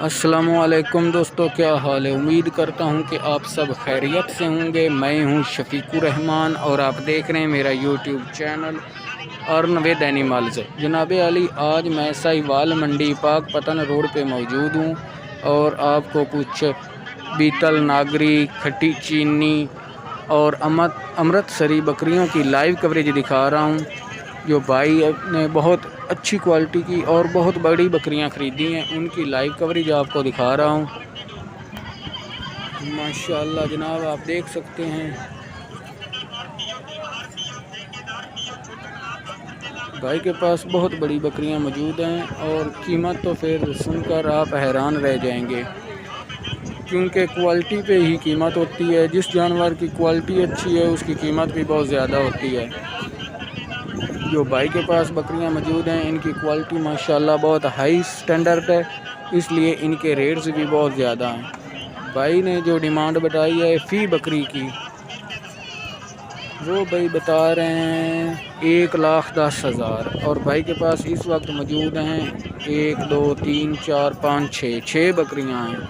अस्सलामुअलैकुम दोस्तों, क्या हाल है। उम्मीद करता हूं कि आप सब खैरियत से होंगे। मैं हूं शफीकुर रहमान और आप देख रहे हैं मेरा YouTube channel earn with animals. जनाब अली, आज मैं साहिवाल मंडी पाकपतन रोड पे मौजूद हूं और आपको कुछ बीतल, नागरी, खट्टी चीनी और अमृतसरी बकरियों की लाइव कवरेज दिखा रहा हूं। जो भाई ने बहुत अच्छी क्वालिटी की और बहुत बड़ी बकरियां ख़रीदी हैं, उनकी लाइव कवरेज आपको दिखा रहा हूं। माशाल्लाह जनाब, आप देख सकते हैं भाई के पास बहुत बड़ी बकरियां मौजूद हैं और कीमत तो फिर सुनकर आप हैरान रह जाएंगे, क्योंकि क्वालिटी पे ही कीमत होती है। जिस जानवर की क्वालिटी अच्छी है उसकी कीमत भी बहुत ज़्यादा होती है। जो भाई के पास बकरियां मौजूद हैं, इनकी क्वालिटी माशाल्लाह बहुत हाई स्टैंडर्ड है, इसलिए इनके रेट्स भी बहुत ज़्यादा हैं। भाई ने जो डिमांड बताई है फ़ी बकरी की, वो भाई बता रहे हैं 1,10,000 और भाई के पास इस वक्त मौजूद हैं 1 2 3 4 5 6 बकरियां हैं।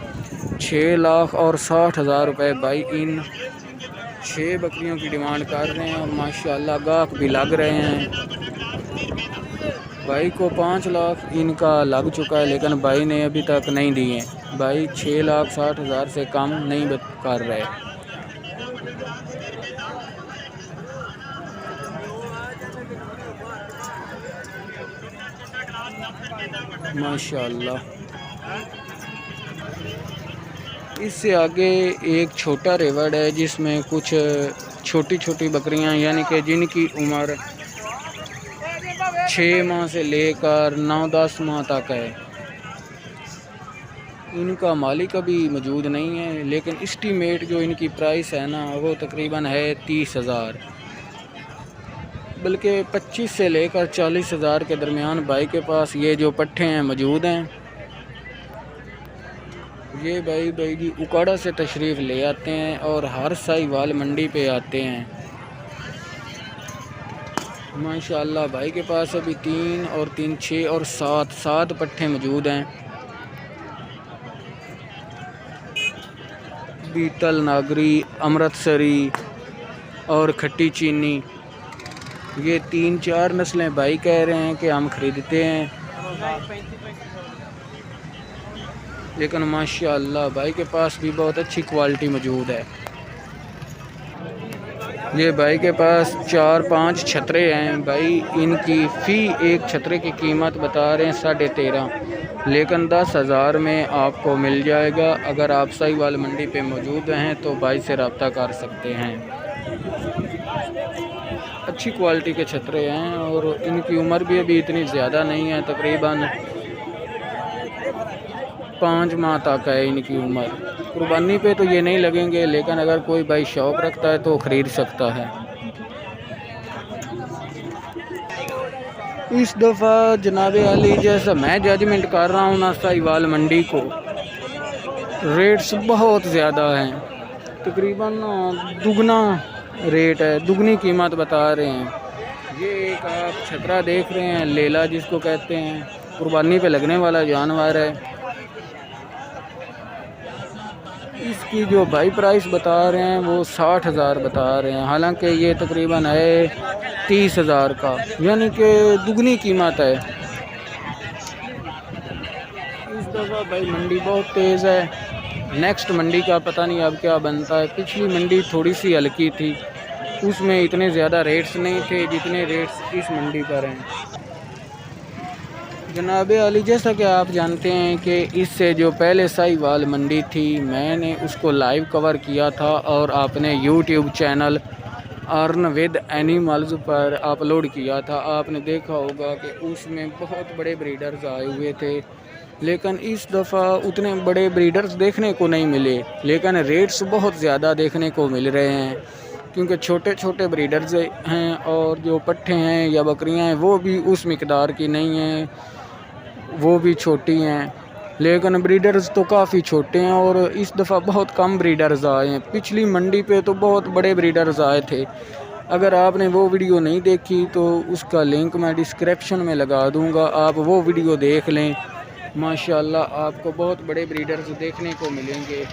6,60,000 रुपये भाई इन 6 बकरियों की डिमांड कर रहे हैं और माशाल्लाह गाहक भी लग रहे हैं। भाई को 5 लाख इनका लग चुका है, लेकिन भाई ने अभी तक नहीं दिए। भाई 6,60,000 से कम नहीं कर रहे। माशाल्लाह। इससे आगे एक छोटा रेवड़ है जिसमें कुछ छोटी छोटी बकरियां, यानी कि जिनकी उम्र 6 माह से लेकर 9-10 माह तक है। इनका मालिक अभी मौजूद नहीं है, लेकिन एस्टीमेट जो इनकी प्राइस है ना, वो तकरीबन है 30,000, बल्कि 25 से लेकर 40,000 के दरमियान भाई के पास ये जो पट्ठे हैं मौजूद हैं। ये भाई जी उकाड़ा से तशरीफ़ ले आते हैं और हर साहिवाल मंडी पे आते हैं। माशाल्लाह भाई के पास अभी 3 और 3 6 और 7 पट्ठे मौजूद हैं। बीतल, नागरी, अमृतसरी और खट्टी चीनी, ये 3-4 नस्लें भाई कह रहे हैं कि हम ख़रीदते हैं। लेकिन माशाल्लाह भाई के पास भी बहुत अच्छी क्वालिटी मौजूद है। ये भाई के पास 4-5 छतरे हैं। भाई इनकी फ़ी एक छतरे की कीमत बता रहे हैं 13.5, लेकिन 10,000 में आपको मिल जाएगा। अगर आप साहिवाल मंडी पे मौजूद हैं तो भाई से रब्ता कर सकते हैं। अच्छी क्वालिटी के छतरे हैं और इनकी उम्र भी अभी इतनी ज़्यादा नहीं है, तकरीबन 5 माह तक है इनकी उम्र। कुर्बानी पे तो ये नहीं लगेंगे, लेकिन अगर कोई भाई शौक़ रखता है तो ख़रीद सकता है। इस दफ़ा जनाब अली, जैसा मैं जजमेंट कर रहा हूँ ना, साहिवाल मंडी को रेट्स बहुत ज़्यादा हैं, तकरीबन दुगना रेट है, दुगनी कीमत बता रहे हैं। ये एक आप छतरा देख रहे हैं, लेला जिसको कहते हैं, कुर्बानी पे लगने वाला जानवर है। इसकी जो भाई प्राइस बता रहे हैं वो 60,000 बता रहे हैं, हालांकि ये तकरीबन है 30,000 का, यानी कि दुगनी कीमत है। इस दफ़ा भाई मंडी बहुत तेज़ है। नेक्स्ट मंडी का पता नहीं अब क्या बनता है। पिछली मंडी थोड़ी सी हल्की थी, उसमें इतने ज़्यादा रेट्स नहीं थे जितने रेट्स इस मंडी पर हैं। जनाब अली, जैसा कि आप जानते हैं कि इससे जो पहले साहिवाल मंडी थी, मैंने उसको लाइव कवर किया था और आपने YouTube channel earn with animals पर अपलोड किया था। आपने देखा होगा कि उसमें बहुत बड़े ब्रीडर्स आए हुए थे, लेकिन इस दफ़ा उतने बड़े ब्रीडर्स देखने को नहीं मिले, लेकिन रेट्स बहुत ज़्यादा देखने को मिल रहे हैं, क्योंकि छोटे छोटे ब्रीडर्स हैं और जो पट्ठे हैं या बकरियां हैं वो भी उस मिकदार की नहीं हैं, वो भी छोटी हैं, लेकिन ब्रीडर्स तो काफ़ी छोटे हैं और इस दफ़ा बहुत कम ब्रीडर्स आए हैं। पिछली मंडी पे तो बहुत बड़े ब्रीडर्स आए थे। अगर आपने वो वीडियो नहीं देखी तो उसका लिंक मैं डिस्क्रिप्शन में लगा दूंगा, आप वो वीडियो देख लें। माशाल्लाह आपको बहुत बड़े ब्रीडर्स देखने को मिलेंगे,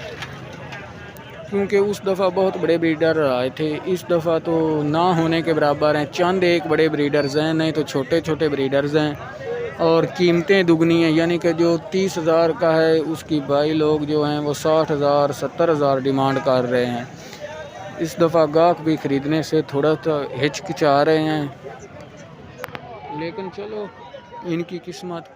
क्योंकि उस दफ़ा बहुत बड़े ब्रीडर आए थे, इस दफ़ा तो ना होने के बराबर हैं। चंद एक बड़े ब्रीडर्स हैं, नहीं तो छोटे छोटे ब्रीडर्स हैं और कीमतें दुगनी हैं। यानी कि जो 30,000 का है उसकी भाई लोग जो हैं वो 60,000 70,000 डिमांड कर रहे हैं। इस दफ़ा गाहक भी ख़रीदने से थोड़ा तो हिचकिचा रहे हैं, लेकिन चलो इनकी किस्मत।